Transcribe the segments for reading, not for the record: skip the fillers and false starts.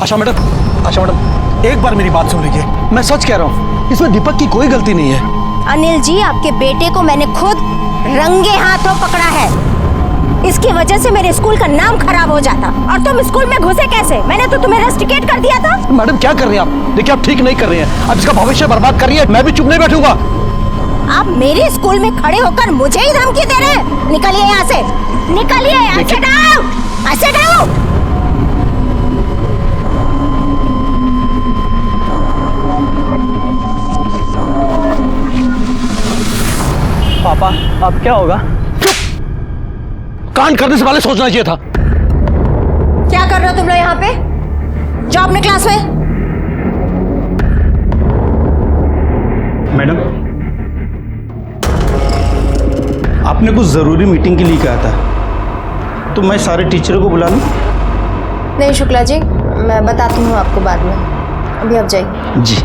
आशा madam एक बार मेरी बात सुन लीजिए, मैं सच कह रहा हूँ, इसमें दीपक की कोई गलती नहीं है। अनिल जी, आपके बेटे को मैंने खुद रंगे हाथों पकड़ा है। इसकी वजह से मेरे स्कूल का नाम खराब हो जाता। और तुम स्कूल में घुसे कैसे? मैंने तो तुम्हें रस्टिकेट कर दिया था। मैडम क्या कर रही हैं आप? देखिए आप ठीक नहीं कर रही हैं, अब इसका भविष्य बर्बाद कर रही है। मैं भी चुप नहीं बैठूंगा। आप मेरे स्कूल में खड़े होकर मुझे ही धमकी दे रहे हैं। निकलिए यहाँ से, निकलिए यहाँ से, ऐसे जाओ। पापा अब क्या होगा? कांड करने से पहले सोचना चाहिए था। क्या कर रहे हो तुम लोग यहाँ पे? जाओ अपने क्लास में। मैडम, आपने कुछ जरूरी मीटिंग के लिए कहा था, तो मैं सारे टीचरों को बुला लूं? नहीं शुक्ला जी, मैं बताती हूँ आपको बाद में। अभी आप जाइए। जी।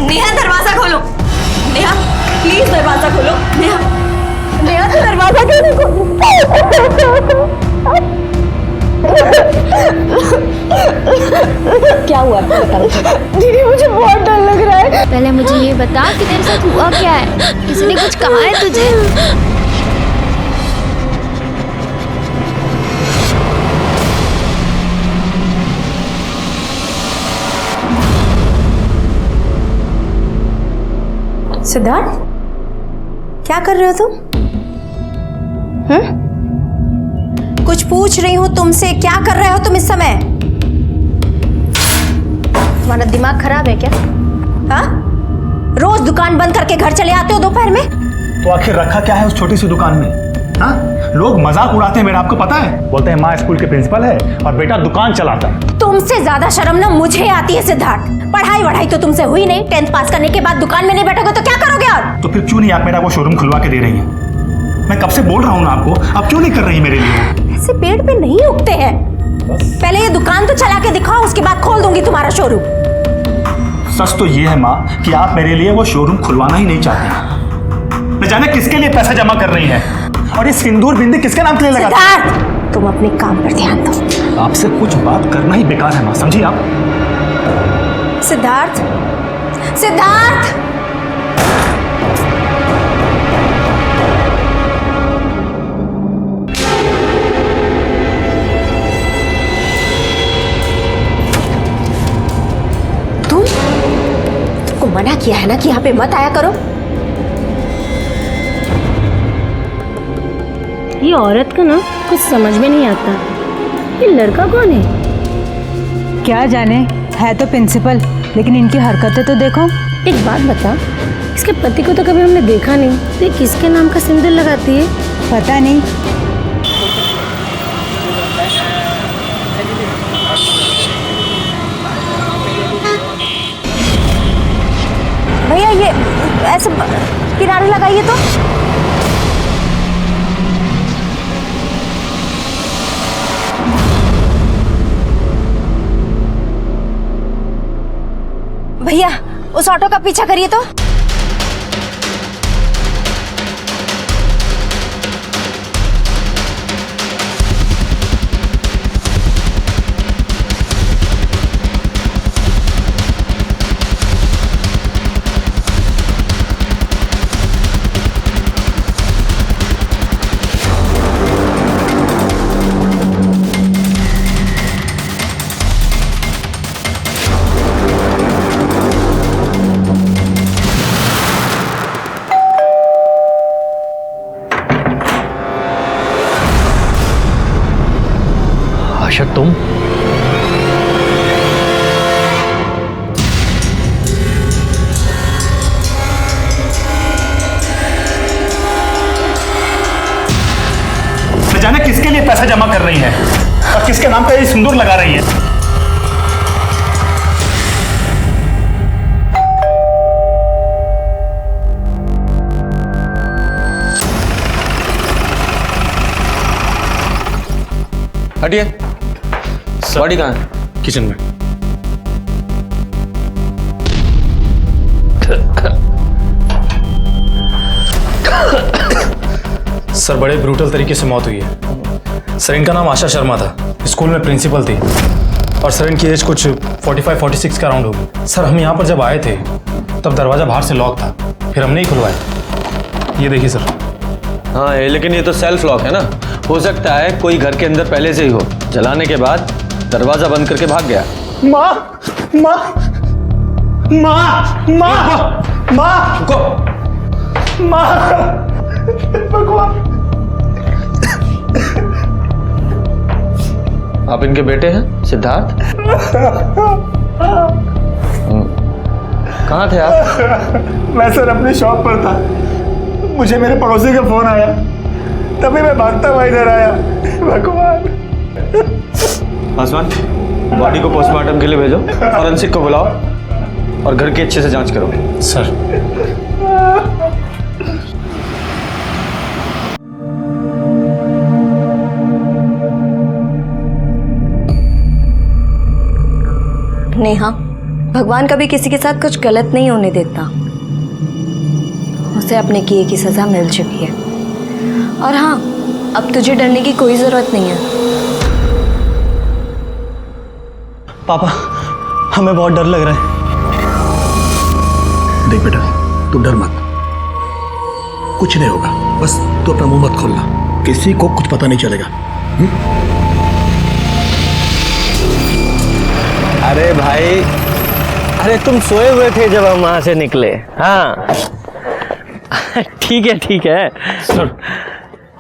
नेहा दरवाजा खोलो। नेहा प्लीज दरवाजा खोलो। नेहा, नेहा तो दरवाजा क्यों नहीं क्या हुआ? दीदी मुझे बहुत डर लग रहा है। पहले मुझे ये बता कि तेरे साथ हुआ क्या है? किसी ने कुछ कहा है तुझे? सिद्धार्थ, क्या कर रहे हो तुम? कुछ पूछ रही हूँ तुमसे, क्या कर रहे हो तुम इस समय? तुम्हारा दिमाग खराब है क्या? हाँ? रोज दुकान बंद करके घर चले आते हो दोपहर में? तो आखिर रखा क्या है उस छोटी सी दुकान में? हाँ, लोग मजाक उड़ाते हैं मेरा, आपको पता है? बोलते हैं माँ स्कूल के प्रिंसिपल है और बेटा दुकान चलाता है। तुमसे ज्यादा शर्म ना मुझे आती है सिद्धार्थ। पढ़ाई वढ़ाई तो तुमसे हुई नहीं, 10th पास करने के बाद दुकान में नहीं बैठोगे तो क्या करोगे? और तो फिर क्यों नहीं आप मेरा वो शोरूम खुलवा के दे रही हैं? मैं कब से बोल रहा हूँ ना आपको, आप क्यों नहीं कर रही मेरे लिए? ऐसे पेड़ पे नहीं उगते हैं। पहले ये दुकान तो चला के दिखाओ, उसके बाद खोल दूंगी तुम्हारा शोरूम। सच तो ये है माँ कि आप मेरे लिए वो शोरूम खुलवाना ही नहीं चाहती। न जाने किसके लिए पैसा जमा कर रही हैं और ये सिंदूर बिंदी किसके नाम के लिए लगा? सिद्धार्थ, तुम अपने काम पर ध्यान दो। आपसे कुछ बात करना ही बेकार है माँ, समझी आप? सिद्धार्थ, सिद्धार्थ, तुमको मना किया है ना कि यहाँ पे मत आया करो। ये औरत को ना कुछ समझ में नहीं आता। ये लड़का कौन है? क्या जाने, है तो प्रिंसिपल, लेकिन इनकी हरकतें तो देखो। एक बात बता, इसके पति को तो कभी हमने देखा नहीं, तो ये किसके नाम का सिंदूर लगाती है? पता नहीं। भैया ये ऐसे किनारे लगाइए तो। भैया उस ऑटो का पीछा करिए तो। आशा तुम? न जाने किसके लिए पैसा जमा कर रही हैं और किसके नाम का ये सिंदूर लगा रही हैं। हटिए। बॉडी कहाँ है? किचन में। सर बड़े ब्रूटल तरीके से मौत हुई है। सर इनका नाम आशा शर्मा था, स्कूल में प्रिंसिपल थी और सर इनकी एज कुछ 45-46 के अराउंड होगी। सर हम यहाँ पर जब आए थे तब दरवाज़ा बाहर से लॉक था, फिर हमने ही खुलवाया। ये देखिए सर। हाँ लेकिन ये तो सेल्फ लॉक है ना, हो सकता है कोई घर के अंदर पहले से ही हो, जलाने के बाद दरवाजा बंद करके भाग गया। माँ माँ माँ माँ माँ रुको। माँ भगवान। आप इनके बेटे हैं सिद्धार्थ? कहाँ थे आप? मैं सर अपनी शॉप पर था, मुझे मेरे पड़ोसी का फोन आया, तभी मैं भागता हुआ इधर आया। भगवान। पासवान, बॉडी को पोस्टमार्टम के लिए भेजो, फॉरेंसिक को बुलाओ और घर की अच्छे से जांच करो। सर नेहा, भगवान कभी किसी के साथ कुछ गलत नहीं होने देता। उसे अपने किए की सजा मिल चुकी है और हाँ, अब तुझे डरने की कोई जरूरत नहीं है। पापा, हमें बहुत डर लग रहा है। देख बेटा, तू डर मत, कुछ नहीं होगा, बस तू अपना मुंह मत खोलना, किसी को कुछ पता नहीं चलेगा। अरे भाई, अरे तुम सोए हुए थे जब हम वहां से निकले। हाँ ठीक है सर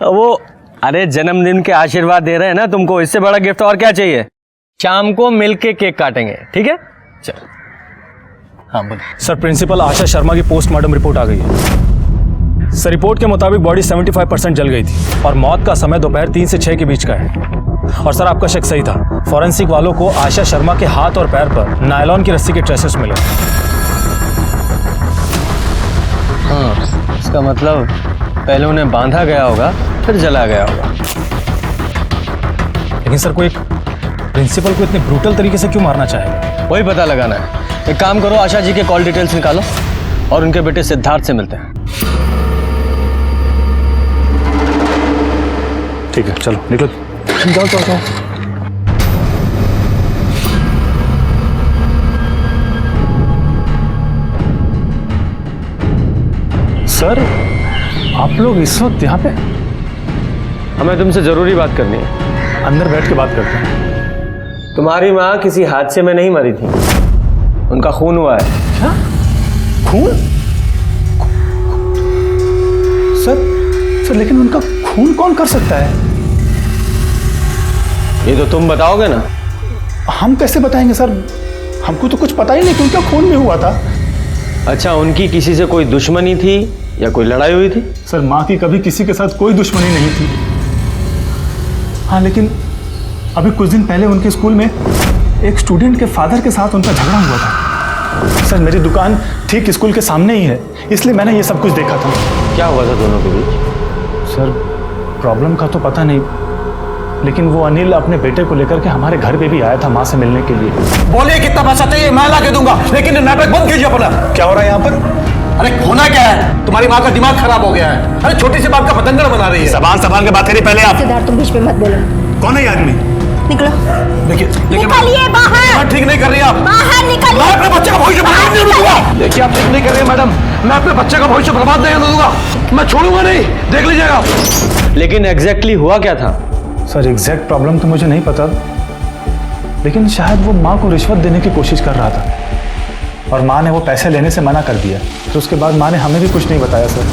वो, अरे जन्मदिन के आशीर्वाद दे रहे हैं ना तुमको, इससे बड़ा गिफ्ट और क्या चाहिए? शाम को मिलके केक काटेंगे, ठीक है? चल। हाँ बोल। सर प्रिंसिपल आशा शर्मा की पोस्टमार्टम रिपोर्ट आ गई है। सर रिपोर्ट के मुताबिक बॉडी 75% जल गई थी और मौत का समय दोपहर 3 से 6 के बीच का है। और सर आपका शक सही था, फॉरेंसिक वालों को आशा शर्मा के हाथ और पैर पर नायलॉन की रस्सी के ट्रेसेस मिले। हाँ, इसका मतलब पहले उन्हें बांधा गया होगा, फिर जला गया होगा। लेकिन सर कोई प्रिंसिपल को इतने ब्रूटल तरीके से क्यों मारना चाहेगा? वही पता लगाना है। एक काम करो, आशा जी के कॉल डिटेल्स निकालो और उनके बेटे सिद्धार्थ से मिलते हैं। ठीक है, चलो निकलो। जाओ। सर आप लोग इस वक्त यहाँ पे? हमें तुमसे जरूरी बात करनी है। अंदर बैठ के बात करते हैं। तुम्हारी माँ किसी हादसे में नहीं मरी थी, उनका खून हुआ है। क्या? खून? सर लेकिन उनका खून कौन कर सकता है? ये तो तुम बताओगे ना। हम कैसे बताएंगे सर, हमको तो कुछ पता ही नहीं कि उनका खून भी हुआ था। अच्छा, उनकी किसी से कोई दुश्मनी थी या कोई लड़ाई हुई थी? सर माँ की कभी किसी के साथ कोई दुश्मनी नहीं थी। हाँ लेकिन अभी कुछ दिन पहले उनके स्कूल में एक स्टूडेंट के फादर के साथ उनका झगड़ा हुआ था। सर मेरी दुकान ठीक स्कूल के सामने ही है, इसलिए मैंने ये सब कुछ देखा था। क्या हुआ था दोनों के बीच? सर प्रॉब्लम का तो पता नहीं, लेकिन वो अनिल अपने बेटे को लेकर के हमारे घर पे भी आया था माँ से मिलने के लिए। बोले कितना पैसा चाहिए मैं ला के दूंगा, लेकिन नाटक बंद कीजिए अपना। क्या हो रहा है यहाँ पर? अरे होना क्या है? तुम्हारी माँ का दिमाग खराब हो गया है। अरे छोटी सी बात का पतंगड़ बना रही है। जबान के बात करिए पहले आप। सिद्धार्थ, तुम बीच में मत बोलो। कौन है ये आदमी? निकलो। देखिए निकलिए बाहर। ठीक नहीं कर रही आप। बाहर निकलिए। मैं अपने बच्चे का भविष्य बर्बाद नहीं होने दूंगा। देखिए आप ठीक नहीं कर रही मैडम, मैं अपने बच्चे का भविष्य बर्बाद नहीं होने दूंगा, मैं छोड़ूंगा नहीं, देख लीजिएगा। लेकिन एग्जैक्टली हुआ क्या था? सर एग्जैक्ट प्रॉब्लम तो मुझे नहीं पता, लेकिन शायद वो माँ को रिश्वत देने की कोशिश कर रहा था और माँ ने वो पैसे लेने से मना कर दिया, तो उसके बाद माँ ने हमें भी कुछ नहीं बताया। सर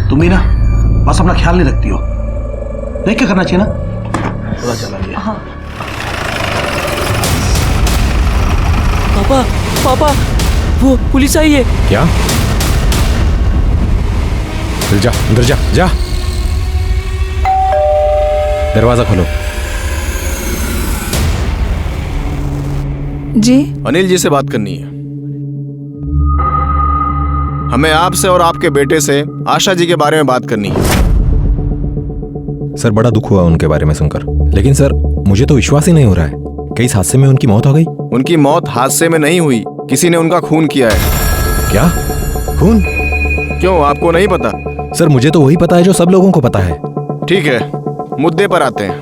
तुम भी ना बस अपना ख्याल नहीं रखती हो, नहीं क्या करना चाहिए ना, पता चला गया। हाँ। पापा वो पुलिस आई है। क्या? जा अंदर जा, दरवाजा खोलो। जी अनिल जी से बात करनी है हमें, आपसे और आपके बेटे से आशा जी के बारे में बात करनी है। सर बड़ा दुख हुआ उनके बारे में सुनकर, लेकिन सर मुझे तो विश्वास ही नहीं हो रहा है कि इस हादसे में उनकी मौत हो गई। उनकी मौत हादसे में नहीं हुई, किसी ने उनका खून किया है। क्या? खून? क्यों, आपको नहीं पता? सर मुझे तो वही पता है जो सब लोगों को पता है। ठीक है, मुद्दे पर आते हैं।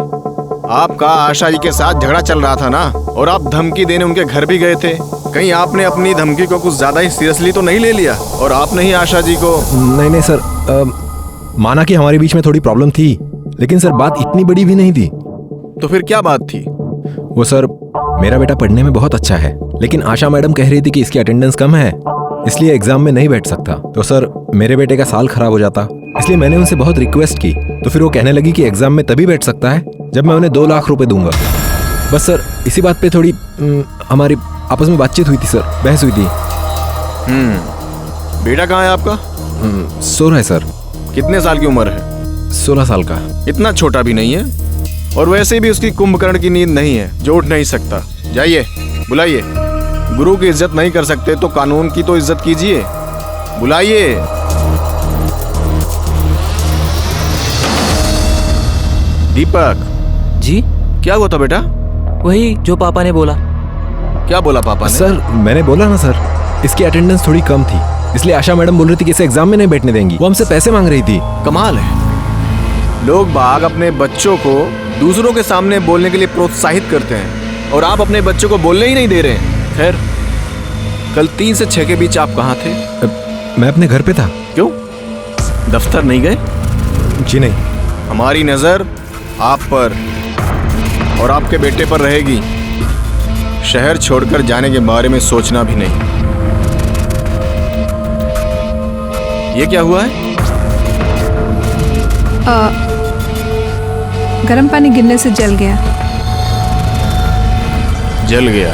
आपका आशा जी के साथ झगड़ा चल रहा था ना, और आप धमकी देने उनके घर भी गए थे। कहीं आपने अपनी धमकी को कुछ ज्यादा ही सीरियसली तो नहीं ले लिया और आपने ही आशा जी को? नहीं सर, माना कि हमारे बीच में थोड़ी प्रॉब्लम थी, लेकिन सर बात इतनी बड़ी भी नहीं थी। तो फिर क्या बात थी? वो सर, मेरा बेटा पढ़ने में बहुत अच्छा है, लेकिन आशा मैडम कह रही थी कि इसकी अटेंडेंस कम है, इसलिए एग्जाम में नहीं बैठ सकता। तो सर मेरे बेटे का साल खराब हो जाता, इसलिए मैंने उनसे बहुत रिक्वेस्ट की। तो फिर वो कहने लगी कि एग्जाम में तभी बैठ सकता है जब मैं उन्हें 2 लाख रुपए दूंगा। बस सर इसी बात पे थोड़ी हमारी आपस में बातचीत हुई थी सर, बहस हुई थी। बेटा कहाँ है आपका? सो रहा है सर। कितने साल की उम्र है? 16 साल का। इतना छोटा भी नहीं है, और वैसे भी उसकी कुंभकर्ण की नींद नहीं है जो उठ नहीं सकता। जाइए, बुलाइए। गुरु की इज्जत नहीं कर सकते तो कानून की तो इज्जत कीजिए। बुलाइए। दीपक जी? क्या हुआ था बेटा? वही जो पापा ने बोला। क्या बोला पापा ने? सर मैंने बोला ना सर, इसकी अटेंडेंस थोड़ी कम थी, इसलिए आशा मैडम बोल रही थी कि इसे एग्जाम में नहीं बैठने देंगी। वो हमसे पैसे मांग रही थी। कमाल है, लोग बाग अपने बच्चों को दूसरों के सामने बोलने के लिए प्रोत्साहित करते हैं और आप अपने बच्चों को बोलने ही नहीं दे रहे हैं। खैर, कल 3 से 6 के बीच आप कहाँ थे? मैं अपने घर पे था। क्यों, दफ्तर नहीं गए? जी नहीं। हमारी नजर आप पर और आपके बेटे पर रहेगी। शहर छोड़कर जाने के बारे में सोचना भी नहीं। ये क्या हुआ है? गर्म पानी गिरने से जल गया। जल गया?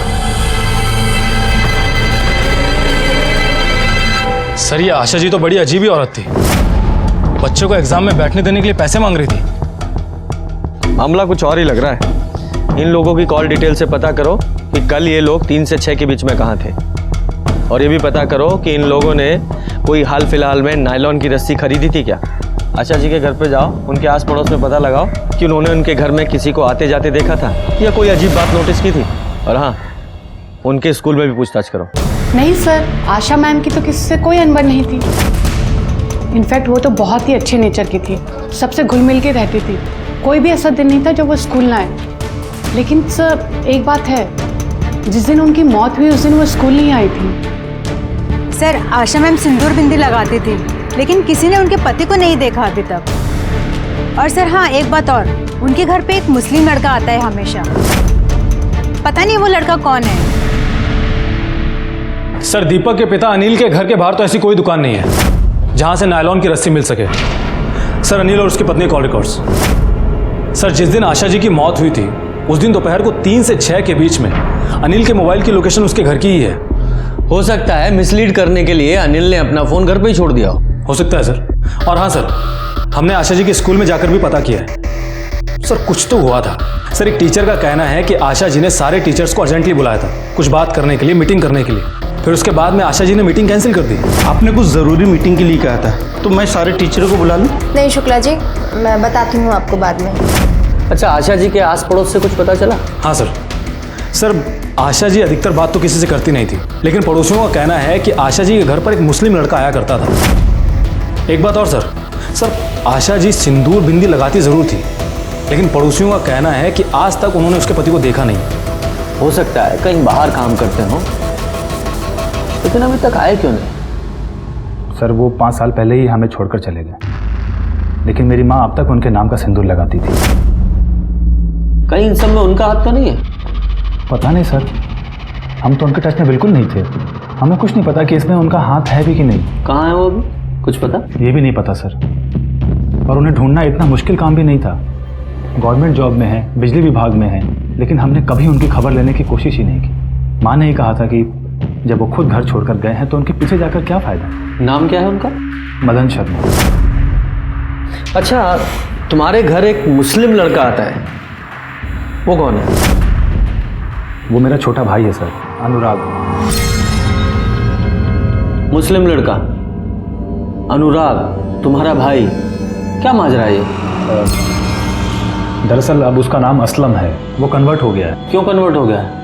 सर ये आशा जी तो बड़ी अजीब ही औरत थी, बच्चों को एग्जाम में बैठने देने के लिए पैसे मांग रही थी। मामला कुछ और ही लग रहा है। इन लोगों की कॉल डिटेल से पता करो कि कल ये लोग 3 से 6 के बीच में कहाँ थे, और ये भी पता करो कि इन लोगों ने कोई हाल फिलहाल में नायलॉन की रस्सी खरीदी थी क्या। आशा जी के घर पे जाओ, उनके आस पड़ोस में पता लगाओ कि उन्होंने उनके घर में किसी को आते जाते देखा था या कोई अजीब बात नोटिस की थी। और हाँ, उनके स्कूल में भी पूछताछ करो। नहीं सर, आशा मैम की तो किसी से कोई अनबन नहीं थी। इनफैक्ट वो तो बहुत ही अच्छे नेचर की थी, सबसे घुल मिल के रहती थी। कोई भी ऐसा दिन नहीं था जब वो स्कूल ना आए। लेकिन सर एक बात है, जिस दिन उनकी मौत हुई उस दिन वो स्कूल नहीं आई थी। सर आशा मैम सिंदूर बिंदी लगाती थी, लेकिन किसी ने उनके पति को नहीं देखा अभी तक। और सर हाँ, एक बात और, उनके घर पे एक मुस्लिम लड़का आता है हमेशा। पता नहीं वो लड़का कौन है। सर दीपक के पिता अनिल के घर के बाहर तो ऐसी कोई दुकान नहीं है जहां से नायलॉन की रस्सी मिल सके। सर अनिल और उसकी पत्नी कॉल रिकॉर्ड्स। सर जिस दिन आशा जी की मौत हुई थी उस दिन दोपहर को 3 से 6 के बीच में अनिल के मोबाइल की लोकेशन उसके घर की ही है। हो सकता है मिसलीड करने के लिए अनिल ने अपना फोन घर पे ही छोड़ दिया हो सकता है सर। और हाँ सर, हमने आशा जी के स्कूल में जाकर भी पता किया है। सर कुछ तो हुआ था। सर एक टीचर का कहना है कि आशा जी ने सारे टीचर्स को अर्जेंटली बुलाया था कुछ बात करने के लिए, मीटिंग करने के लिए। फिर उसके बाद में आशा जी ने मीटिंग कैंसिल कर दी। आपने कुछ जरूरी मीटिंग के लिए कहा था, तो मैं सारे टीचरों को बुला लूं? नहीं शुक्ला जी, मैं बताती हूँ आपको बाद में। अच्छा, आशा जी के आस पड़ोस से कुछ पता चला? हाँ सर। सर आशा जी अधिकतर बात तो किसी से करती नहीं थी, लेकिन पड़ोसियों का कहना है कि आशा जी के घर पर एक मुस्लिम लड़का आया करता था। एक बात और सर आशा जी सिंदूर बिंदी लगाती जरूर थी, लेकिन पड़ोसियों का कहना है कि आज तक उन्होंने उसके पति को देखा नहीं। हो सकता है कहीं बाहर काम करते हो, लेकिन अभी तक आए क्यों नहीं? सर वो 5 साल पहले ही हमें छोड़कर चले गए, लेकिन मेरी माँ अब तक उनके नाम का सिंदूर लगाती थी। कहीं इन सब में उनका हाथ तो नहीं है? पता नहीं सर, हम तो उनके टच में बिल्कुल नहीं थे। हमें कुछ नहीं पता कि इसमें उनका हाथ है भी कि नहीं। कहाँ है वो अभी, कुछ पता? ये भी नहीं पता सर, और उन्हें ढूंढना इतना मुश्किल काम भी नहीं था। गवर्नमेंट जॉब में है, बिजली विभाग में है, लेकिन हमने कभी उनकी खबर लेने की कोशिश ही नहीं की। माँ ने ही कहा था कि जब वो खुद घर छोड़कर गए हैं तो उनके पीछे जाकर क्या फायदा। नाम क्या है उनका? मदन शर्मा। अच्छा, तुम्हारे घर एक मुस्लिम लड़का आता है, वो कौन है? वो मेरा छोटा भाई है सर, अनुराग। मुस्लिम लड़का अनुराग तुम्हारा भाई, क्या माजरा है ये? दरअसल अब उसका नाम असलम है, वो कन्वर्ट हो गया है। क्यों कन्वर्ट हो गया है?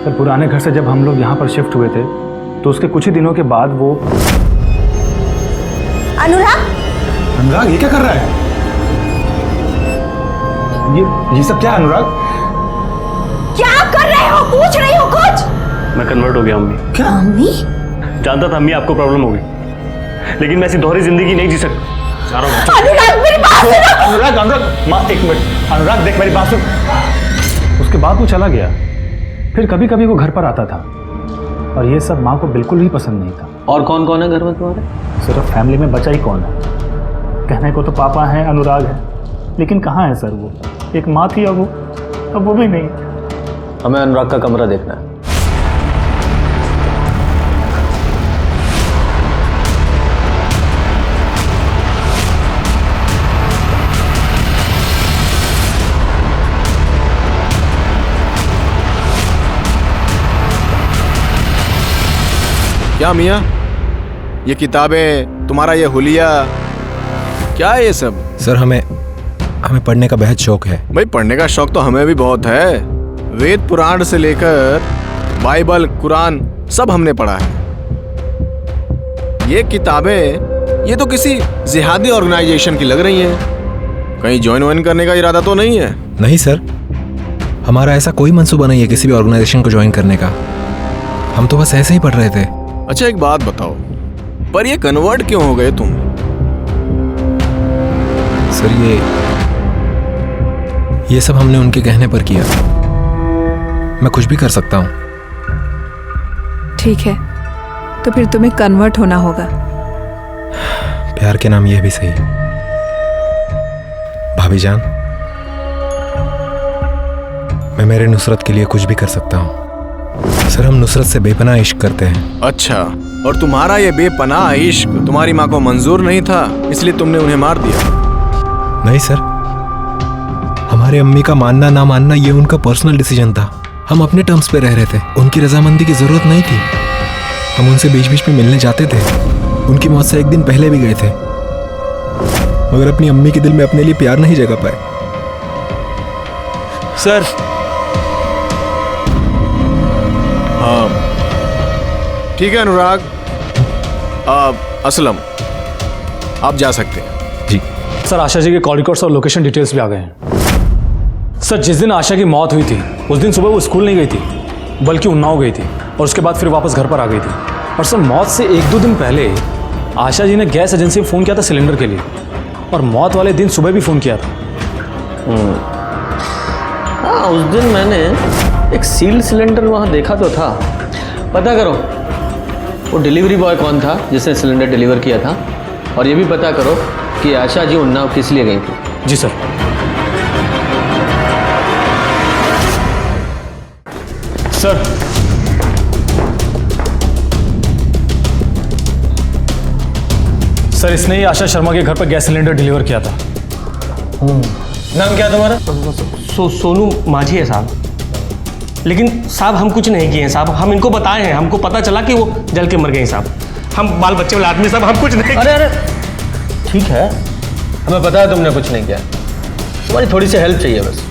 सर पुराने घर से जब हम लोग यहाँ पर शिफ्ट हुए थे तो उसके कुछ ही दिनों के बाद वो। अनुराग ये क्या कर रहा है? ये सब क्या है अनुराग? क्या कर रहे हो? पूछ रही हो कुछ? मैं कन्वर्ट हो गया अम्मी। क्या अम्मी? जानता था अम्मी आपको प्रॉब्लम होगी, लेकिन मैं ऐसी दोहरी जिंदगी नहीं जी सकता। अनुराग मेरी बात सुनो। अनुराग माँ एक मिनट। अनुराग देख मेरी बात सुन। उसके बाद वो चला गया, फिर कभी कभी वो घर पर आता था और ये सब माँ को बिल्कुल ही पसंद नहीं था। और कौन कौन है घर में तुम्हारे? सिर्फ फैमिली में बचा ही कौन है? कहने को तो पापा हैं, अनुराग है, लेकिन कहाँ है सर वो? एक माँ थी अब वो भी नहीं। हमें अनुराग का कमरा देखना है। क्या मियाँ, ये किताबें, तुम्हारा ये हुलिया, क्या है ये सब? सर हमें पढ़ने का बेहद शौक है। भाई पढ़ने का शौक तो हमें भी बहुत है। वेद पुराण से लेकर बाइबल, कुरान सब हमने पढ़ा है। ये किताबें ये तो किसी जिहादी ऑर्गेनाइजेशन की लग रही हैं। कहीं ज्वाइन करने का इरादा तो नहीं है? नहीं सर, हमारा ऐसा कोई मंसूबा नहीं है किसी भी ऑर्गेनाइजेशन को ज्वाइन करने का। हम तो बस ऐसे ही पढ़ रहे थे। अच्छा एक बात बताओ, पर ये कन्वर्ट क्यों हो गए तुम? सर ये सब हमने उनके कहने पर किया। मैं कुछ भी कर सकता हूँ। ठीक है, तो फिर तुम्हें कन्वर्ट होना होगा। प्यार के नाम ये भी सही। भाभी जान, मैं मेरे नुसरत के लिए कुछ भी कर सकता हूँ। सर हम नुसरत से बेपनाह इश्क करते हैं। अच्छा, और तुम्हारा ये बेपनाह इश्क तुम्हारी माँ को मंजूर नहीं था, इसलिए तुमने उन्हें मार दिया? नहीं सर, हमारे अम्मी का मानना ना मानना ये उनका पर्सनल डिसीजन था। हम अपने टर्म्स पे रह रहे थे, उनकी रजामंदी की जरूरत नहीं थी। हम उनसे बीच बीच में मिलने जाते थे, उनकी मौत से एक दिन पहले भी गए थे, मगर अपनी अम्मी के दिल में अपने लिए प्यार नहीं जगा पाए। सर हाँ ठीक है अनुराग, असलम आप जा सकते हैं। जी सर, आशा जी के कॉल रिकॉर्ड्स और लोकेशन डिटेल्स भी आ गए हैं। सर जिस दिन आशा की मौत हुई थी उस दिन सुबह वो स्कूल नहीं गई थी, बल्कि उन्नाव गई थी और उसके बाद फिर वापस घर पर आ गई थी। और सर मौत से 1-2 दिन पहले आशा जी ने गैस एजेंसी में फ़ोन किया था सिलेंडर के लिए, और मौत वाले दिन सुबह भी फ़ोन किया था। हाँ, उस दिन मैंने एक सील्ड सिलेंडर वहाँ देखा तो था। पता करो वो डिलीवरी बॉय कौन था जिसने सिलेंडर डिलीवर किया था, और ये भी पता करो कि आशा जी उन्नाव किस लिए गई थी। जी सर। सर सर इसने ही आशा शर्मा के घर पर गैस सिलेंडर डिलीवर किया था। नाम क्या तुम्हारा? सोनू माझी है साहब। लेकिन साहब हम कुछ नहीं किए हैं साहब, हम इनको बताए हैं, हमको पता चला कि वो जल के मर गए हैं साहब। हम बाल बच्चे वाले आदमी साहब, हम कुछ नहीं। अरे ठीक है, हमें पता है तुमने कुछ नहीं किया, तुम्हारी थोड़ी सी हेल्प चाहिए बस।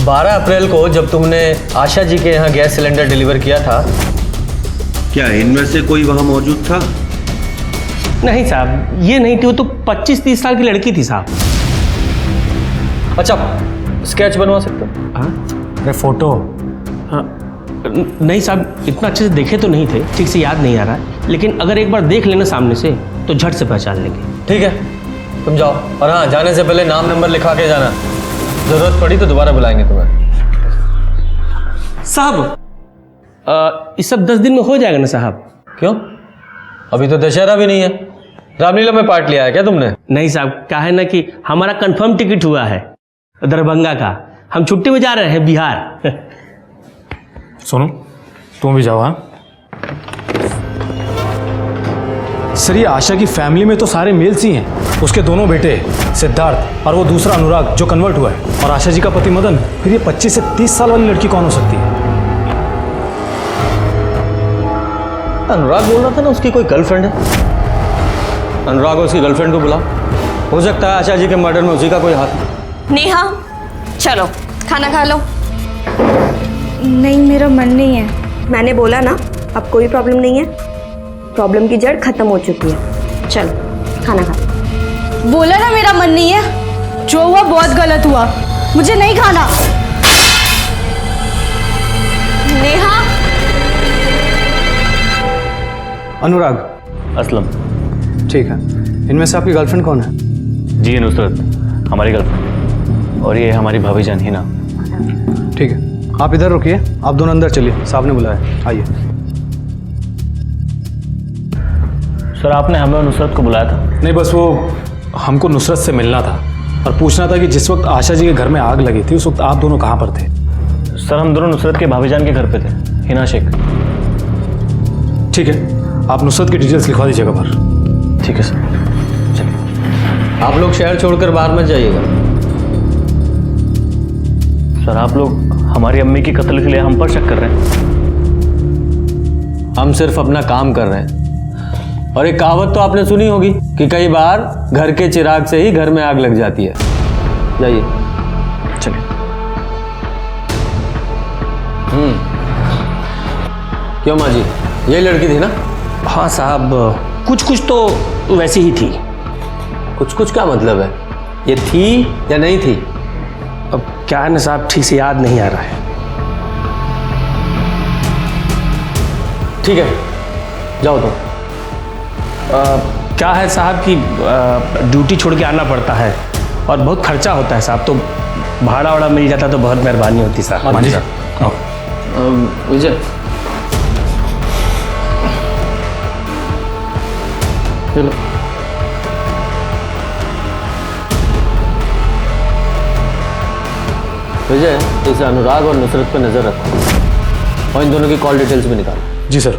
12 अप्रैल को जब तुमने आशा जी के यहाँ गैस सिलेंडर डिलीवर किया था, क्या इनमें से कोई वहाँ मौजूद था? नहीं साहब, ये नहीं थी, वो तो 25-30 साल की लड़की थी साहब। अच्छा स्केच बनवा सकते हो? हाँ अरे फोटो? हाँ नहीं साहब, इतना अच्छे से देखे तो नहीं थे, ठीक से याद नहीं आ रहा है, लेकिन अगर एक बार देख लेना सामने से तो झट से पहचान लेंगे। ठीक है तुम जाओ, और हाँ जाने से पहले नाम नंबर लिखा के जाना, जरूरत पड़ी तो दोबारा बुलाएंगे तुम्हें। साहब इस सब 10 दिन में हो जाएगा ना साहब? क्यों, अभी तो दशहरा भी नहीं है। रामलीला में पार्ट लिया है क्या तुमने? नहीं साहब, क्या है ना कि हमारा कंफर्म टिकट हुआ है दरभंगा का, हम छुट्टी में जा रहे हैं बिहार। सुनो तुम भी जाओ। हाँ सर, ये आशा की फैमिली में तो सारे मेल्स ही हैं, उसके दोनों बेटे सिद्धार्थ और वो दूसरा अनुराग जो कन्वर्ट हुआ है, और आशा जी का पति मदन। फिर ये 25 से 30 साल वाली लड़की कौन हो सकती है? अनुराग बोल रहा था ना उसकी कोई गर्लफ्रेंड है। अनुराग और उसकी गर्लफ्रेंड को बुलाओ, हो सकता है आशा जी के मर्डर में उसी का कोई हाथ। नेहा चलो खाना खा लो। नहीं, मेरा मन नहीं है। मैंने बोला ना, अब कोई प्रॉब्लम नहीं है, प्रॉब्लम की जड़ खत्म हो चुकी है। चलो खाना खा। बोला ना मेरा मन नहीं है। जो हुआ बहुत गलत हुआ, मुझे नहीं खाना। नेहा। अनुराग। असलम। ठीक है, इनमें से आपकी गर्लफ्रेंड कौन है? जी नुसरत, हमारी गर्लफ्रेंड, और ये हमारी भाभी जान हिना। ठीक है, आप इधर रुकिए, आप दोनों अंदर चलिए, साहब ने बुलाया, आइए। सर आपने हमें और नुसरत को बुलाया था? नहीं, बस वो हमको नुसरत से मिलना था और पूछना था कि जिस वक्त आशा जी के घर में आग लगी थी उस वक्त आप दोनों कहाँ पर थे? सर हम दोनों नुसरत के भाभी जान के घर पे थे, हिना शेख। ठीक है, आप नुसरत की डिटेल्स लिखवा दीजिएगा पर। ठीक है सर, चलिए। आप लोग शहर छोड़कर बाहर मत जाइएगा। सर आप लोग हमारी अम्मी की कत्ल के लिए हम पर शक कर रहे हैं? हम सिर्फ अपना काम कर रहे हैं। और एक कहावत तो आपने सुनी होगी कि कई बार घर के चिराग से ही घर में आग लग जाती है। जाइए, चलिए। क्यों माँ जी, यही लड़की थी ना? हाँ साहब, कुछ कुछ तो वैसी ही थी। कुछ कुछ क्या मतलब है? ये थी या नहीं थी? अब क्या है ना साहब, ठीक से याद नहीं आ रहा है। ठीक है, जाओ तो। क्या है साहब कि ड्यूटी छोड़ के आना पड़ता है और बहुत खर्चा होता है साहब, तो भाड़ा वाड़ा मिल जाता तो बहुत मेहरबानी होती साहब। हाँ जी सर। विजय, चलो। विजय, इस अनुराग और नुसरत पे नजर रखो और इन दोनों की कॉल डिटेल्स भी निकालो। जी सर।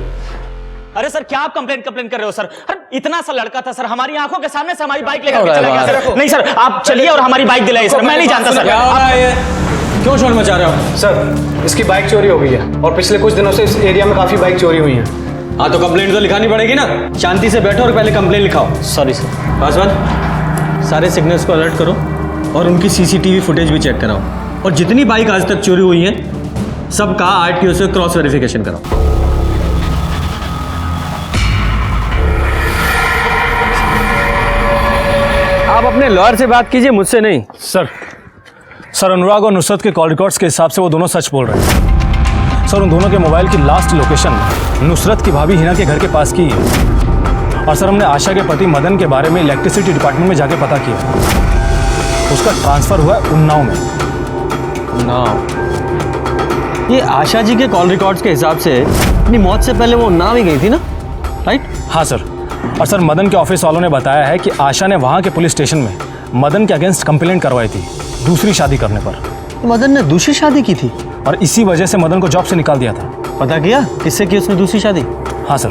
अरे सर क्या आप कंप्लेंट कर रहे हो सर? अरे इतना सा लड़का था सर, हमारी आंखों के सामने से हमारी बाइक लेकर चला गया सर। नहीं सर, आप चलिए और हमारी बाइक दिलाइए सर। मैं नहीं जानता सर। क्या हो रहा है ये? क्यों शोर मचा रहे हो? सर, इसकी बाइक चोरी हो गई है और पिछले कुछ दिनों से इस एरिया में काफी बाइक चोरी हुई हैं। हाँ तो कंप्लेंट तो लिखानी पड़ेगी ना। शांति से बैठो और पहले कंप्लेंट लिखाओ। Sorry sir. पासवान, सारे सिग्नल्स को अलर्ट करो और उनकी सीसीटीवी फुटेज भी चेक कराओ, और जितनी बाइक आज तक चोरी हुई हैं सबका आरटीओ से क्रॉस वेरिफिकेशन कराओ। आप अपने लॉयर से बात कीजिए, मुझसे नहीं। सर अनुराग और नुसरत के कॉल रिकॉर्ड्स के हिसाब से वो दोनों सच बोल रहे हैं। सर उन दोनों के मोबाइल की लास्ट लोकेशन नुसरत की भाभी हिना के घर के पास की है। और सर हमने आशा के पति मदन के बारे में इलेक्ट्रिसिटी डिपार्टमेंट में जाके पता किया, उसका ट्रांसफर हुआ है उन्नाव में। उन्नाव? ये आशा जी के कॉल रिकॉर्ड्स के हिसाब से अपनी मौत से पहले वो उन्नाव ही गई थी ना, राइट? हाँ सर। और सर मदन के ऑफिस वालों ने बताया है कि आशा ने वहाँ के पुलिस स्टेशन में मदन के अगेंस्ट कंप्लेंट करवाई थी दूसरी शादी करने पर। मदन ने दूसरी शादी की थी और इसी वजह से मदन को जॉब से निकाल दिया था। पता किया किससे की उसने दूसरी शादी? हाँ सर।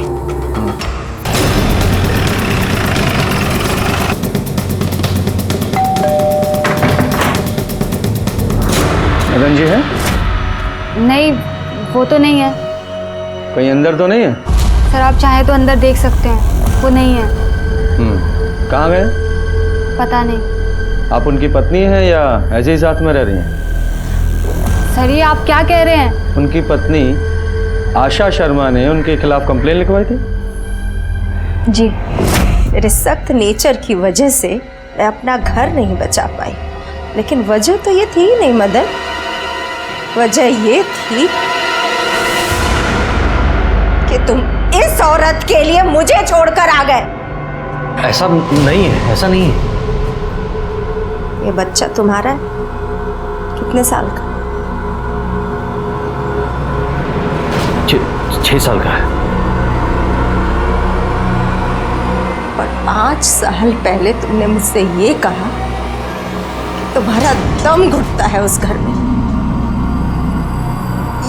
मदन जी है? नहीं, वो तो नहीं है। कहीं अंदर तो नहीं है? सर आप चाहे तो अंदर देख सकते हैं, वो नहीं है। कहाँ गए? पता नहीं। आप उनकी पत्नी हैं या ऐसे ही साथ में रह रही हैं? सर ये आप क्या कह रहे हैं? उनकी पत्नी आशा शर्मा ने उनके खिलाफ कंप्लेन लिखवाई थी? जी, मेरे सख्त नेचर की वजह से मैं अपना घर नहीं बचा पाई, लेकिन वजह तो ये थी नहीं मदन। वजह ये थी कि तुम इस औरत के लिए मुझे छोड़कर आ गए। ऐसा नहीं है, ऐसा नहीं है। ये बच्चा तुम्हारा है? कितने साल का? 6 साल का है। और 5 साल पहले तुमने मुझसे ये कहा कि तुम्हारा दम घुटता है उस घर में।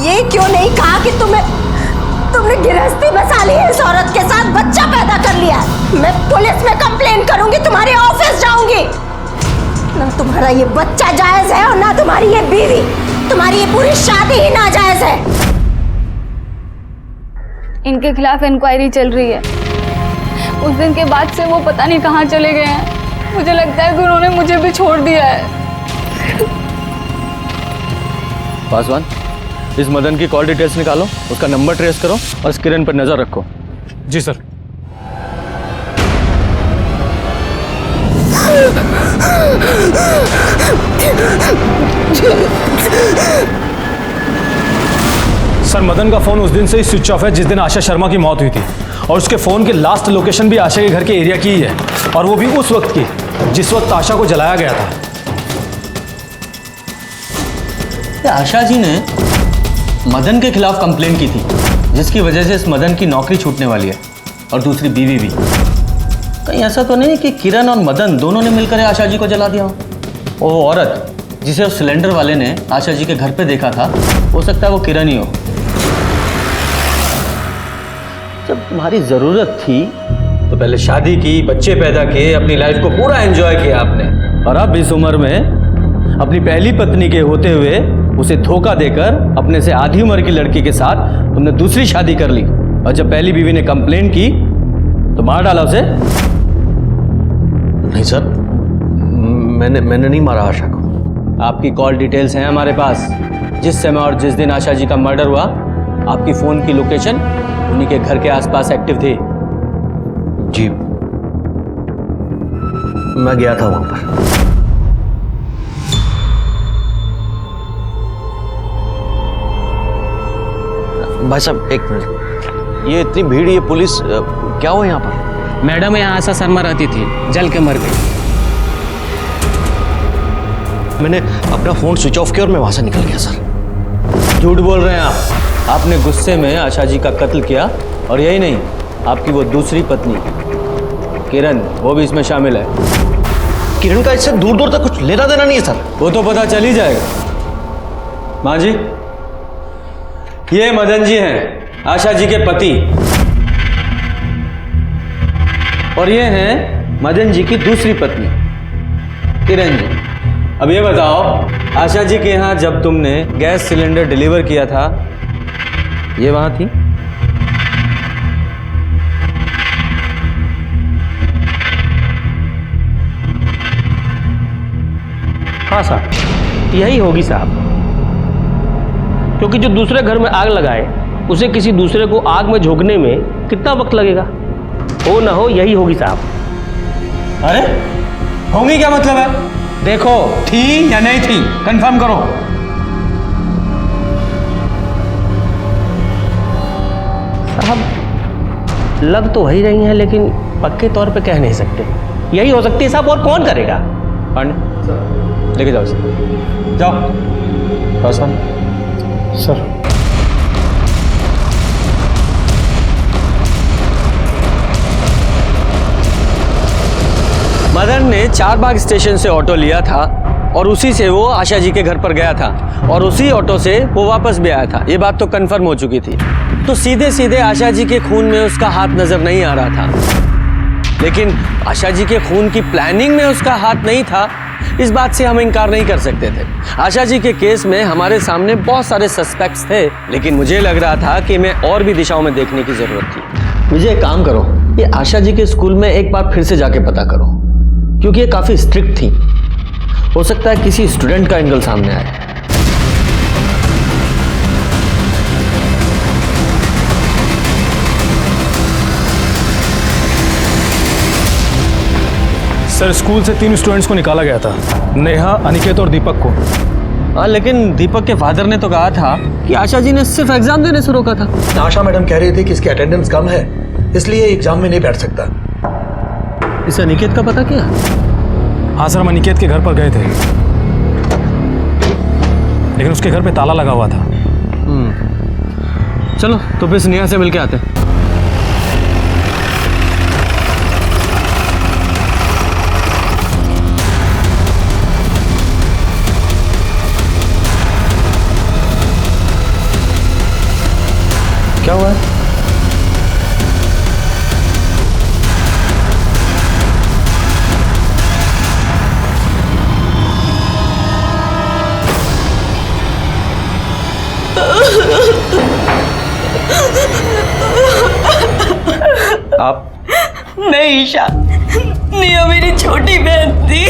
ये क्यों नहीं कहा कि तुमने गिरहस्ती बसा ली है इस औरत के साथ, बच्चा पैदा कर लिया है? मैं पुलिस में कंप्लेन करूंगी, तुम्हारे ऑफिस जाऊंगी। ना तुम्हारा ये बच्चा जायज है और ना तुम्हारी ये बीवी, तुम्हारी ये पूरी शादी ही नाजायज है। इनके खिलाफ इंक्वायरी चल रही है। उस दिन के बाद से वो पता नहीं कहाँ चले गए हैं। मुझे लगता है कि उन्होंने मुझे भी छोड़ दिया है। पासवान, इस मदन की कॉल डिटेल्स निकालो, उसका नंबर ट्रेस करो और इस किरण पर नजर रखो। जी सर। सर, मदन का फोन उस दिन से ही स्विच ऑफ है जिस दिन आशा शर्मा की मौत हुई थी, और उसके फोन की लास्ट लोकेशन भी आशा के घर के एरिया की ही है, और वो भी उस वक्त की जिस वक्त आशा को जलाया गया था। आशा जी ने मदन के खिलाफ कंप्लेंट की थी, जिसकी वजह से इस मदन की नौकरी छूटने वाली है और दूसरी बीवी भी। कहीं ऐसा तो नहीं कि किरण और मदन दोनों ने मिलकर आशा जी को जला दिया हो? वो औरत जिसे उस सिलेंडर वाले ने आशा जी के घर पे देखा था, हो सकता है वो किरण ही हो। जब तुम्हारी जरूरत थी तो पहले शादी की, बच्चे पैदा किए, अपनी लाइफ को पूरा एंजॉय किया आपने, और अब इस उम्र में अपनी पहली पत्नी के होते हुए उसे धोखा देकर अपने से आधी उम्र की लड़की के साथ तुमने दूसरी शादी कर ली, और जब पहली बीवी ने कंप्लेंट की तो मार डाला उसे। नहीं सर, मैंने नहीं मारा आशा को। आपकी कॉल डिटेल्स हैं हमारे पास। जिस समय और जिस दिन आशा जी का मर्डर हुआ, आपकी फोन की लोकेशन उन्हीं के घर के आसपास एक्टिव थी। जी, मैं गया था वहां पर। भाई साहब एक मिनट, ये इतनी भीड़, ये पुलिस, क्या हुआ यहाँ पर? मैडम यहाँ आशा शर्मा रहती थी, जल के मर गई। मैंने अपना फोन स्विच ऑफ किया और मैं वहां से निकल गया सर। झूठ बोल रहे हैं आप। आपने गुस्से में आशा जी का कत्ल किया, और यही नहीं, आपकी वो दूसरी पत्नी किरण, वो भी इसमें शामिल है। किरण का इससे दूर दूर तक कुछ लेना देना नहीं है सर। वो तो पता चल ही जाएगा। माँ जी, ये मदन जी हैं, आशा जी के पति, और ये हैं मदन जी की दूसरी पत्नी किरण जी। अब ये बताओ, आशा जी के यहाँ जब तुमने गैस सिलेंडर डिलीवर किया था, ये वहां थी? हाँ साहब, यही होगी साहब, क्योंकि जो दूसरे घर में आग लगाए उसे किसी दूसरे को आग में झोंकने में कितना वक्त लगेगा? हो ना हो यही होगी साहब। अरे होंगी क्या मतलब है? देखो, थी या नहीं थी, कंफर्म करो। साहब लग तो वही रही हैं, लेकिन पक्के तौर पे कह नहीं सकते। यही हो सकती है साहब, और कौन करेगा? पांडे, लेके जाओ इसे। जाओ। पासवान। सर, मदन ने चारबाग स्टेशन से ऑटो लिया था, और उसी से वो आशा जी के घर पर गया था, और उसी ऑटो से वो वापस भी आया था। ये बात तो कंफर्म हो चुकी थी। तो सीधे सीधे आशा जी के खून में उसका हाथ नजर नहीं आ रहा था, लेकिन आशा जी के खून की प्लानिंग में उसका हाथ नहीं था, इस बात से हम इनकार नहीं कर सकते थे। आशा जी के केस में हमारे सामने बहुत सारे सस्पेक्ट्स थे, लेकिन मुझे लग रहा था कि मैं और भी दिशाओं में देखने की जरूरत थी। मुझे एक काम करो, ये आशा जी के स्कूल में एक बार फिर से जाके पता करो, क्योंकि ये काफी स्ट्रिक्ट थी। हो सकता है किसी स्टूडेंट का एंगल सामने आए। सर, स्कूल से 3 स्टूडेंट्स को निकाला गया था, नेहा, अनिकेत और दीपक को। हाँ, लेकिन दीपक के फादर ने तो कहा था कि आशा जी ने सिर्फ एग्जाम देने से रोका था। आशा मैडम कह रही थी कि इसकी अटेंडेंस कम है, इसलिए एग्जाम में नहीं बैठ सकता। इसे अनिकेत का पता क्या? हाँ सर, हम अनिकेत के घर पर गए थे, लेकिन उसके घर पे ताला लगा हुआ था। चलो तो फिर नेहा से मिलके आते हैं। क्या हुआ है? आप? नहीं ईशा, निया मेरी छोटी बहन थी।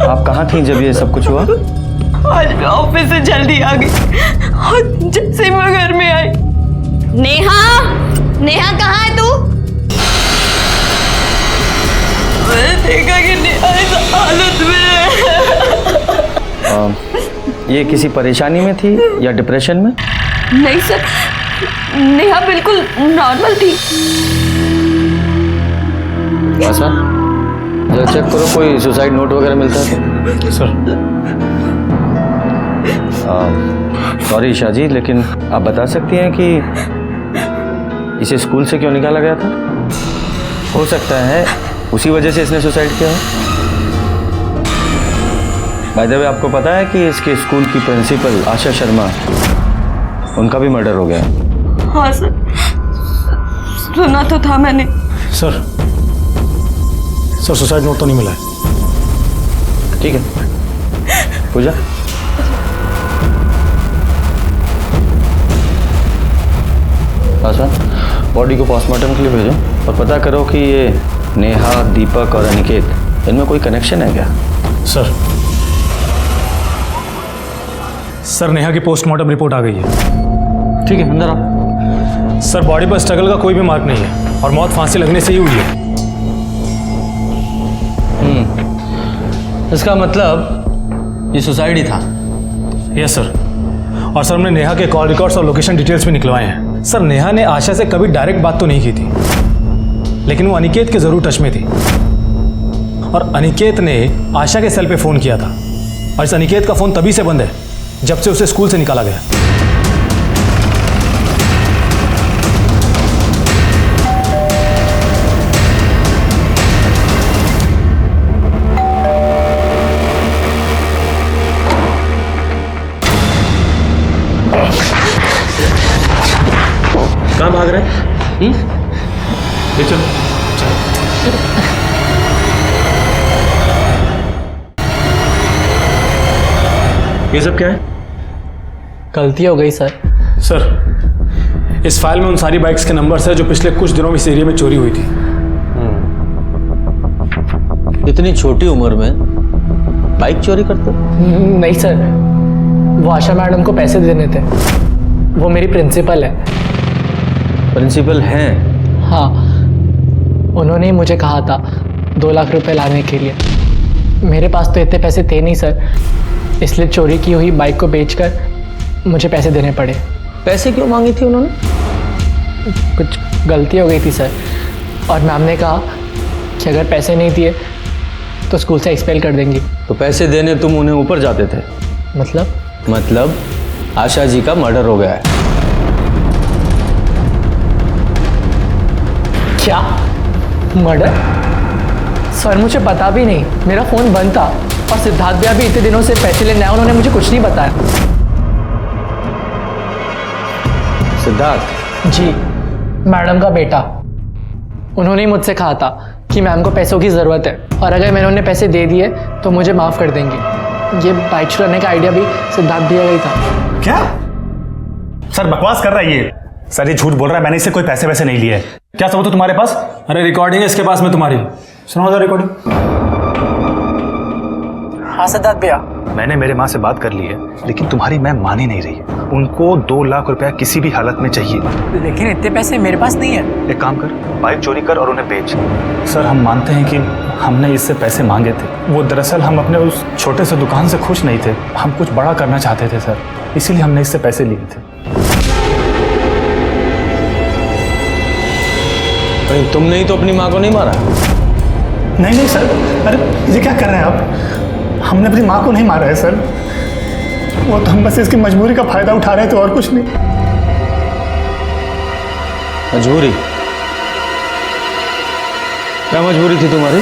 आप कहाँ थी जब ये सब कुछ हुआ? आज मैं ऑफिस से जल्दी आ गई और जैसे ही मैं घर में आई। नेहा, नेहा कहाँ है तू? मैंने देखा कि नेहा इस हालत में है। ये किसी परेशानी में थी या डिप्रेशन में? नहीं सर, नेहा बिल्कुल नॉर्मल थी। ऐसा जरा चेक करो, कोई सुसाइड नोट वगैरह मिलता है तो। सर सॉरी ईशा जी, लेकिन आप बता सकती हैं कि इसे स्कूल से क्यों निकाला गया था? हो सकता है उसी वजह से इसने सुसाइड किया हो। बाय द वे, आपको पता है कि इसके स्कूल की प्रिंसिपल आशा शर्मा, उनका भी मर्डर हो गया? हाँ सर, सुना तो था मैंने। सर सुसाइड नोट तो नहीं मिला है। ठीक है पूजा, पासवान बॉडी को पोस्टमार्टम के लिए भेजो और पता करो कि ये नेहा, दीपक और अनिकेत, इनमें कोई कनेक्शन है क्या? सर नेहा की पोस्टमार्टम रिपोर्ट आ गई है। ठीक है, अंदर आओ। सर बॉडी पर स्ट्रगल का कोई भी मार्क नहीं है और मौत फांसी लगने से ही हुई है। इसका मतलब ये सुसाइड ही था? Yes sir. और सर हमने नेहा के कॉल रिकॉर्ड्स और लोकेशन डिटेल्स भी निकलवाए हैं। सर नेहा ने आशा से कभी डायरेक्ट बात तो नहीं की थी, लेकिन वो अनिकेत के जरूर टच में थी और अनिकेत ने आशा के सेल पे फोन किया था और इस अनिकेत का फोन तभी से बंद है जब से उसे स्कूल से निकाला गया। कहाँ भाग रहे हैं? ले चलो। ये सब क्या है? गलती हो गई सर। सर इस फाइल में उन सारी बाइक्स के नंबर्स है जो पिछले कुछ दिनों में इस एरिया में चोरी हुई थी। इतनी छोटी उम्र में बाइक चोरी करते? नहीं सर, वो आशा मैडम को पैसे देने थे। वो मेरी प्रिंसिपल है। प्रिंसिपल हैं? हाँ, उन्होंने ही मुझे कहा था 2 लाख रुपए लाने के लिए। मेरे पास तो इतने पैसे थे नहीं सर, इसलिए चोरी की हुई बाइक को बेचकर मुझे पैसे देने पड़े। पैसे क्यों मांगी थी उन्होंने? कुछ गलती हो गई थी सर, और मैम ने कहा कि अगर पैसे नहीं दिए तो स्कूल से एक्सपेल कर देंगी। तो पैसे देने तुम उन्हें ऊपर जाते थे? मतलब आशा जी का मर्डर हो गया है। क्या मर्डर? सर मुझे पता भी नहीं, मेरा फ़ोन बंद था और सिद्धार्थ भैया भी इतने दिनों से पैसे लेने आए, उन्होंने मुझे कुछ नहीं बताया। सिद्धार्थ? जी, मैडम का बेटा। उन्होंने ही मुझसे कहा था कि मैम को पैसों की ज़रूरत है और अगर मैंने उन्हें पैसे दे दिए तो मुझे माफ़ कर देंगे। ये बाइक चुराने का आइडिया भी सिद्धार्थ भैया का ही था। क्या सर बकवास कर रहा है ये? सर ये झूठ बोल रहा है, मैंने इससे कोई पैसे वैसे नहीं लिए। क्या सबूत है तुम्हारे पास? अरे रिकॉर्डिंग है इसके पास में तुम्हारी, सुनो जरा रिकॉर्डिंग। हाँ सिद्धार्थ भैया, मैंने मेरे माँ से बात कर ली है, लेकिन तुम्हारी मैम मान ही नहीं रही है। उनको 2 लाख रुपया किसी भी हालत में चाहिए। लेकिन इतने पैसे मेरे पास नहीं है। एक काम कर, बाइक चोरी कर और उन्हें बेच। सर हम मानते हैं कि हमने इससे पैसे मांगे थे। वो दरअसल हम अपने उस छोटे से दुकान से खुश नहीं थे, हम कुछ बड़ा करना चाहते थे सर, इसीलिए हमने इससे पैसे लिए थे। तुमने ही तो अपनी माँ को नहीं मारा? नहीं सर, अरे ये क्या कर रहे हैं आप? हमने अपनी माँ को नहीं मारा है सर, वो तो हम बस इसकी मजबूरी का फायदा उठा रहे थे और कुछ नहीं। मजबूरी? क्या मजबूरी थी तुम्हारी?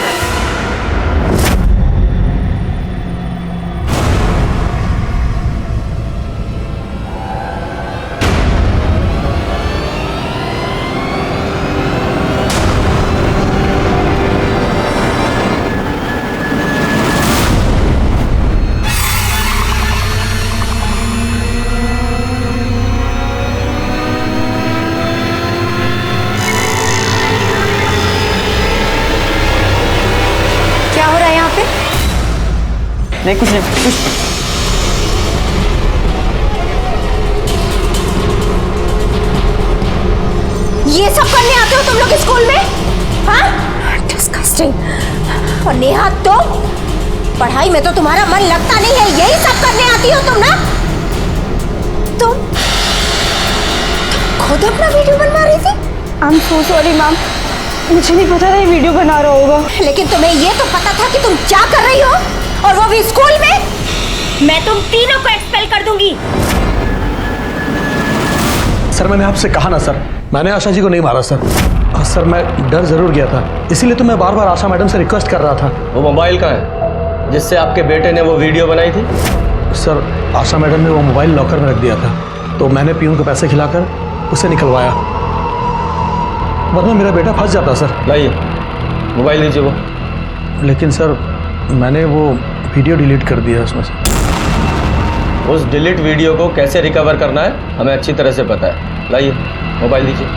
नहीं कुछ नहीं कुछ। ये सब करने आते हो तुम लोग स्कूल में? हाँ, डिस्गस्टिंग। और नेहा तुम, पढ़ाई में तो तुम्हारा मन लगता नहीं है, यही सब करने आती हो तुम ना? तुम खुद अपना वीडियो बनवा रही थी? I am so sorry ma'am, मुझे नहीं पता था ये वीडियो बना रहा होगा। लेकिन तुम्हें ये तो पता था कि तुम क्या कर रही हो, और वो भी स्कूल में? मैं तुम तीनों को एक्सपेल कर दूंगी। सर मैंने आपसे कहा ना सर, मैंने आशा जी को नहीं मारा सर। सर मैं डर जरूर गया था, इसीलिए तो मैं बार बार आशा मैडम से रिक्वेस्ट कर रहा था। वो मोबाइल कहाँ है जिससे आपके बेटे ने वो वीडियो बनाई थी? सर आशा मैडम ने वो मोबाइल लॉकर में रख दिया था, तो मैंने पीयून को पैसे खिलाकर उसे निकलवाया, वरना मेरा बेटा फंस जाता सर। लाइए मोबाइल लीजिए वो। लेकिन सर मैंने वो वीडियो डिलीट कर दिया उसमें से। उस डिलीट वीडियो को कैसे रिकवर करना है हमें अच्छी तरह से पता है। लाइए मोबाइल दीजिए।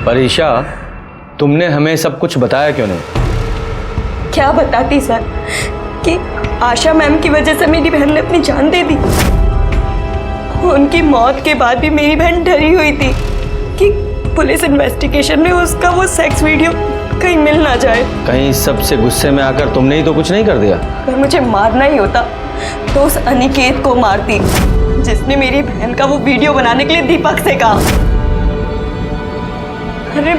परीक्षा, तुमने हमें सब कुछ बताया क्यों नहीं? क्या बताती सर कि आशा मैम की वजह से मेरी बहन ने अपनी जान दे दी। उनकी मौत के बाद भी मेरी बहन डरी हुई थी कि पुलिस इन्वेस्टिगेशन में उसका वो सेक्स वीडियो कहीं मिल ना जाए। कहीं सबसे गुस्से में आकर तुमने ही तो कुछ नहीं कर दिया? अगर मुझे मारना ही होता तो उस अनिकेत को मारती, जिसने मेरी बहन का वो वीडियो बनाने के लिए दीपक से कहा। अरे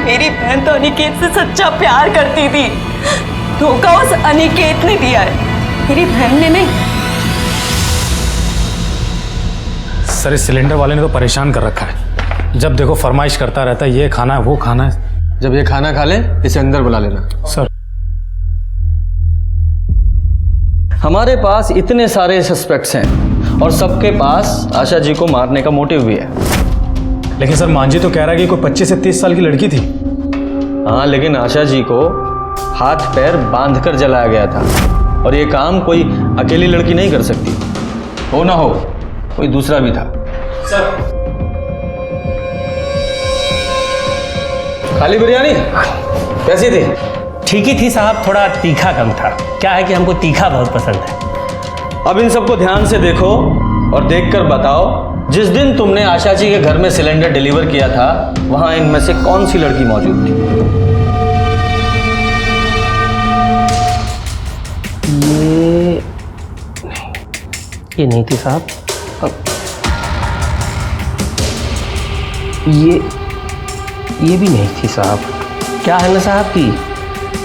मेरी बहन तो अनिकेत से सच्चा प्यार करती थी, धोखा उस अनिकेत ने दिया है, मेरी बहन ने नहीं। सर इस सिलेंडर वाले ने तो परेशान कर रखा है, जब देखो फरमाइश करता रहता है, ये खाना है वो खाना है। जब ये खाना खा ले इसे अंदर बुला लेना। सर हमारे पास इतने सारे सस्पेक्ट्स हैं और सबके पास आशा जी को मारने का मोटिव भी है। लेकिन सर मांझी तो कह रहा है कि कोई 25 से 30 साल की लड़की थी। हाँ, लेकिन आशा जी को हाथ पैर बांधकर जलाया गया था, और ये काम कोई अकेली लड़की नहीं कर सकती। हो ना हो कोई दूसरा भी था। सर खाली बिरयानी कैसी थी? ठीक ही थी साहब, थोड़ा तीखा कम था। क्या है कि हमको तीखा बहुत पसंद है। अब इन सबको ध्यान से देखो और देखकर बताओ, जिस दिन तुमने आशा जी के घर में सिलेंडर डिलीवर किया था वहां इनमें से कौन सी लड़की मौजूद थी? ये नहीं थी साहब। ये भी नहीं थी साहब। क्या है ना साहब कि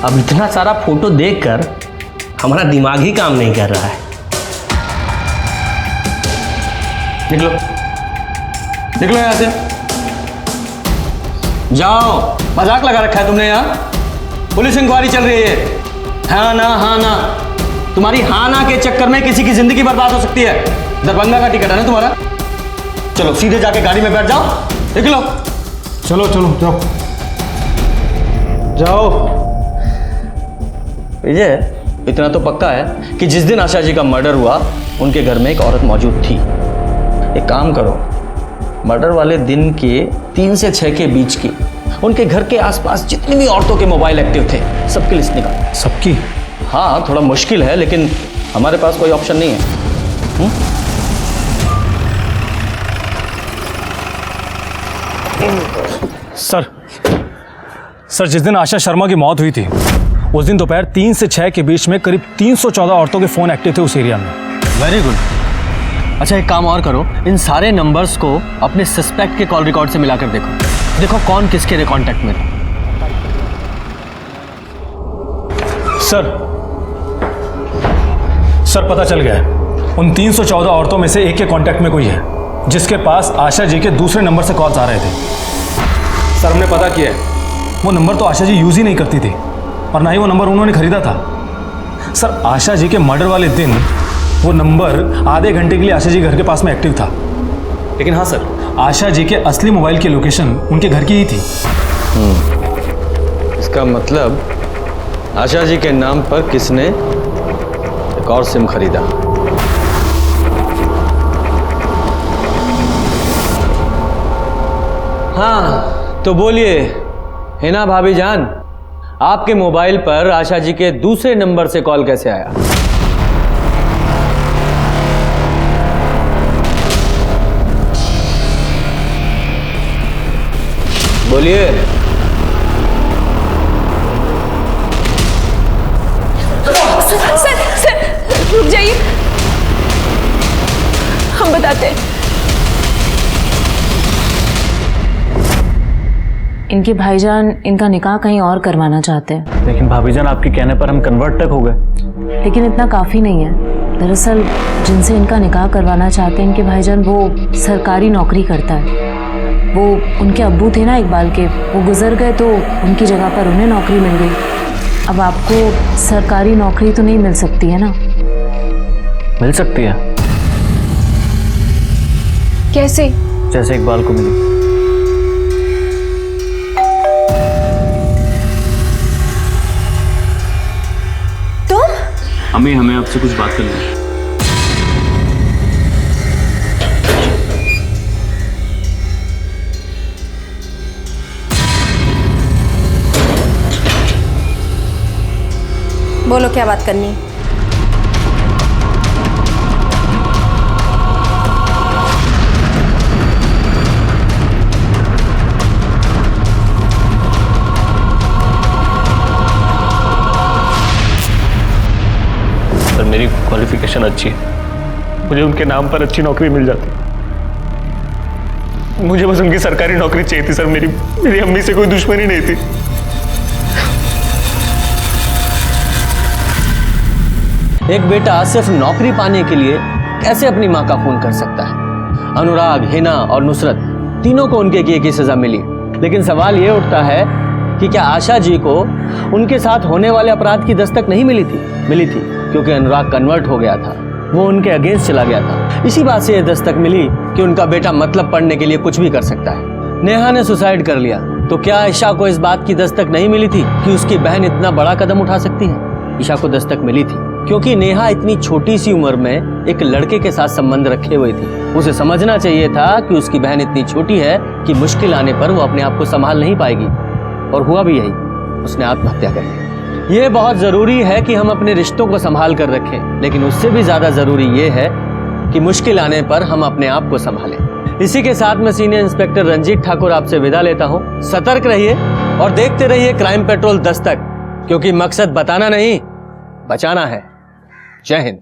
अब इतना सारा फोटो देखकर हमारा दिमाग ही काम नहीं कर रहा है। निकलो निकलो यहां से, जाओ। मजाक लगा रखा है तुमने यहाँ? पुलिस इंक्वायरी चल रही है। हाँ ना, तुम्हारी हाँ ना के चक्कर में किसी की जिंदगी बर्बाद हो सकती है। दरभंगा का टिकट है ना तुम्हारा? चलो सीधे जाके गाड़ी में बैठ जाओ, निकलो। चलो जाओ जाओ। विजय, इतना तो पक्का है कि जिस दिन आशा जी का मर्डर हुआ उनके घर में एक औरत मौजूद थी। एक काम करो, मर्डर वाले दिन के 3 से 6 के बीच की उनके घर के आसपास जितनी भी औरतों के मोबाइल एक्टिव थे सबकी लिस्ट निकालो। सबकी? हाँ, थोड़ा मुश्किल है लेकिन हमारे पास कोई ऑप्शन नहीं है। सर जिस दिन आशा शर्मा की मौत हुई थी उस दिन दोपहर 3 से 6 के बीच में करीब 314 औरतों के फोन एक्टिव थे उस एरिया में। Very good. अच्छा एक काम और करो, इन सारे नंबर्स को अपने सस्पेक्ट के कॉल रिकॉर्ड से मिलाकर देखो कौन किसके कांटेक्ट में था। सर पता चल गया है, उन 314 औरतों में से एक के कांटेक्ट में कोई है जिसके पास आशा जी के दूसरे नंबर से कॉल्स आ रहे थे। सर हमने पता किया है, वो नंबर तो आशा जी यूज ही नहीं करती थी और ना ही वो नंबर उन्होंने खरीदा था। सर आशा जी के मर्डर वाले दिन वो नंबर आधे घंटे के लिए आशा जी घर के पास में एक्टिव था। लेकिन हाँ सर, आशा जी के असली मोबाइल की लोकेशन उनके घर की ही थी। इसका मतलब आशा जी के नाम पर किसने एक और सिम खरीदा। हाँ तो बोलिए, हिना भाभी जान, आपके मोबाइल पर आशा जी के दूसरे नंबर से कॉल कैसे आया? बोलिए। सर रुक जाइए, हम बताते हैं। इनके भाईजान इनका निकाह कहीं और करवाना चाहते हैं। लेकिन भाभीजान आपके कहने पर हम कन्वर्ट तक हो गए। लेकिन इतना काफ़ी नहीं है। दरअसल जिनसे इनका निकाह करवाना चाहते हैं इनके भाईजान, वो सरकारी नौकरी करता है। वो उनके अब्बू थे ना इकबाल के, वो गुजर गए तो उनकी जगह पर उन्हें नौकरी मिल गई। अब आपको सरकारी नौकरी तो नहीं मिल सकती है ना? मिल सकती है। कैसे? जैसे इकबाल को मिली। तुम? अम्मी, हमें आपसे कुछ बात करनी है। बोलो क्या बात करनी है? सर मेरी क्वालिफिकेशन अच्छी है, मुझे उनके नाम पर अच्छी नौकरी मिल जाती। मुझे बस उनकी सरकारी नौकरी चाहिए थी सर। मेरी अम्मी से कोई दुश्मनी नहीं थी। एक बेटा सिर्फ नौकरी पाने के लिए कैसे अपनी मां का खून कर सकता है? अनुराग, हिना और नुसरत तीनों को उनके किए की सजा मिली। लेकिन सवाल ये उठता है कि क्या आशा जी को उनके साथ होने वाले अपराध की दस्तक नहीं मिली थी? मिली थी, क्योंकि अनुराग कन्वर्ट हो गया था, वो उनके अगेंस्ट चला गया था। इसी बात से यह दस्तक मिली कि उनका बेटा मतलब पढ़ने के लिए कुछ भी कर सकता है। नेहा ने सुसाइड कर लिया, तो क्या ईशा को इस बात की दस्तक नहीं मिली थी कि उसकी बहन इतना बड़ा कदम उठा सकती है? ईशा को दस्तक मिली थी क्योंकि नेहा इतनी छोटी सी उम्र में एक लड़के के साथ संबंध रखे हुए थी। उसे समझना चाहिए था कि उसकी बहन इतनी छोटी है कि मुश्किल आने पर वो अपने आप को संभाल नहीं पाएगी, और हुआ भी यही, उसने आत्महत्या कर ली। ये बहुत जरूरी है कि हम अपने रिश्तों को संभाल कर रखें, लेकिन उससे भी ज्यादा जरूरी ये है कि मुश्किल आने पर हम अपने आप को संभालें। इसी के साथ मैं सीनियर इंस्पेक्टर रंजीत ठाकुर आपसे विदा लेता हूँ। सतर्क रहिए और देखते रहिए क्राइम पेट्रोल दस्तक, क्योंकि मकसद बताना नहीं, बचाना है। जय हिंद।